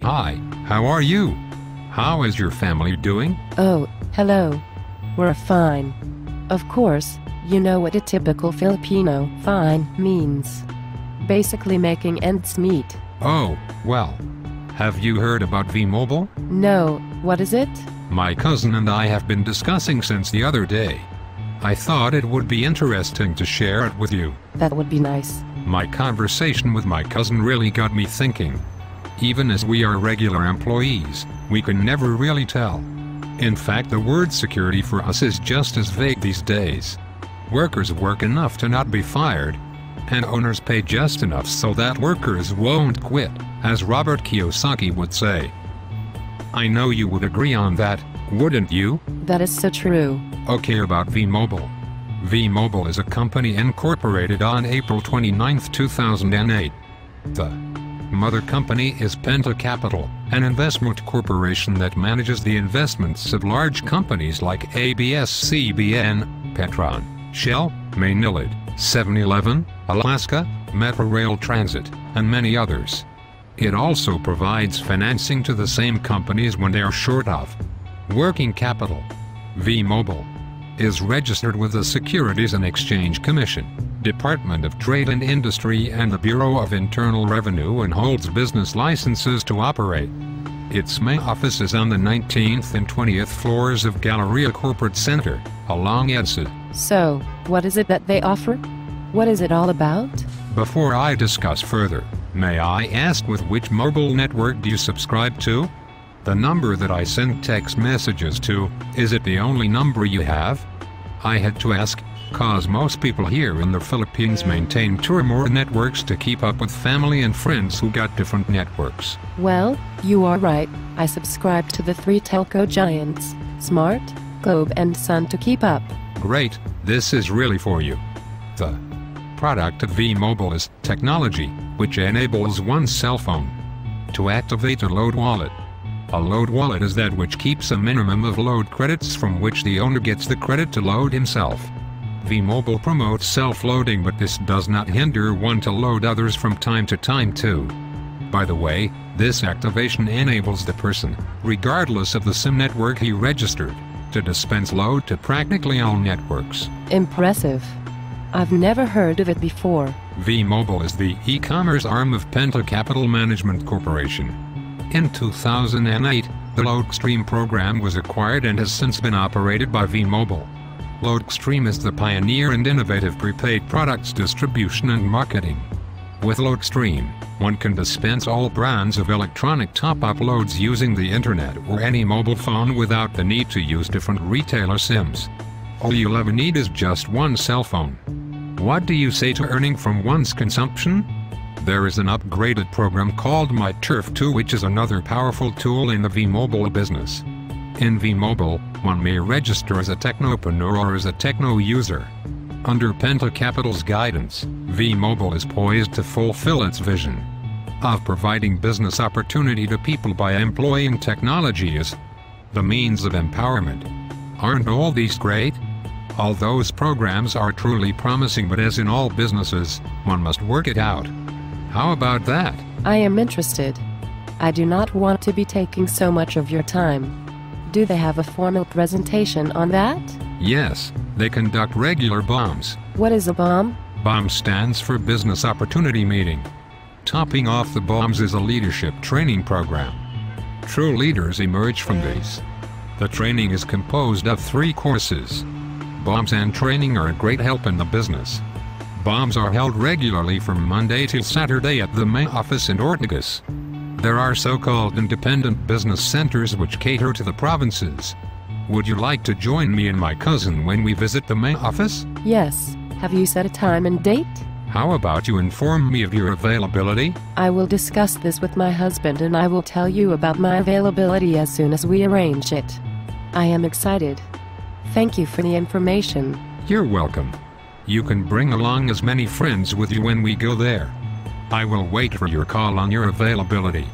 Hi, how are you? How is your family doing? Oh, hello. We're fine. Of course, you know what a typical Filipino fine means. Basically making ends meet. Oh, well. Have you heard about V-Mobile? No, what is it? My cousin and I have been discussing since the other day. I thought it would be interesting to share it with you. That would be nice. My conversation with my cousin really got me thinking. Even as we are regular employees, we can never really tell. In fact, the word security for us is just as vague these days. Workers work enough to not be fired, and owners pay just enough so that workers won't quit, as Robert Kiyosaki would say. I know you would agree on that, wouldn't you? That is so true. Okay, about V-Mobile. V-Mobile is a company incorporated on April 29, 2008. The mother company is Penta Capital, an investment corporation that manages the investments of large companies like ABS-CBN, Petron, Shell, Maynilad, 7-Eleven, Alaska, Metrorail Transit, and many others. It also provides financing to the same companies when they are short of working capital. V-Mobile is registered with the Securities and Exchange Commission, Department of Trade and Industry and the Bureau of Internal Revenue, and holds business licenses to operate. Its main office is on the 19th and 20th floors of Galleria Corporate Center, along EDSA. So, what is it that they offer? What is it all about? Before I discuss further, may I ask with which mobile network do you subscribe to? The number that I send text messages to, is it the only number you have? I had to ask, cause most people here in the Philippines maintain two or more networks to keep up with family and friends who got different networks. Well, you are right. I subscribe to the three telco giants, Smart, Globe and Sun, to keep up. Great, this is really for you. The product of V-Mobile is technology, which enables one cell phone to activate a load wallet. A load wallet is that which keeps a minimum of load credits from which the owner gets the credit to load himself. V-Mobile promotes self-loading, but this does not hinder one to load others from time to time too. By the way, this activation enables the person, regardless of the SIM network he registered, to dispense load to practically all networks. Impressive. I've never heard of it before. V-Mobile is the e-commerce arm of Penta Capital Management Corporation. In 2008, the LoadStream program was acquired and has since been operated by V-Mobile. LoadStream is the pioneer and innovative prepaid products distribution and marketing. With LoadStream, one can dispense all brands of electronic top-up loads using the internet or any mobile phone without the need to use different retailer SIMs. All you'll ever need is just one cell phone. What do you say to earning from one's consumption? There is an upgraded program called MyTurf2, which is another powerful tool in the V-Mobile business. In V-Mobile, one may register as a technopreneur or as a techno user. Under Penta Capital's guidance, V-Mobile is poised to fulfill its vision of providing business opportunity to people by employing technology as the means of empowerment. Aren't all these great? All those programs are truly promising, but as in all businesses, one must work it out. How about that? I am interested. I do not want to be taking so much of your time. Do they have a formal presentation on that? Yes, they conduct regular BOMs. What is a BOM? BOM stands for Business Opportunity Meeting. Topping off the BOMs is a leadership training program. True leaders emerge from these. The training is composed of 3 courses. BOMs and training are a great help in the business. BOMs are held regularly from Monday till Saturday at the main office in Ortigas. There are so-called independent business centers which cater to the provinces. Would you like to join me and my cousin when we visit the main office? Yes. Have you set a time and date? How about you inform me of your availability? I will discuss this with my husband and I will tell you about my availability as soon as we arrange it. I am excited. Thank you for the information. You're welcome. You can bring along as many friends with you when we go there. I will wait for your call on your availability.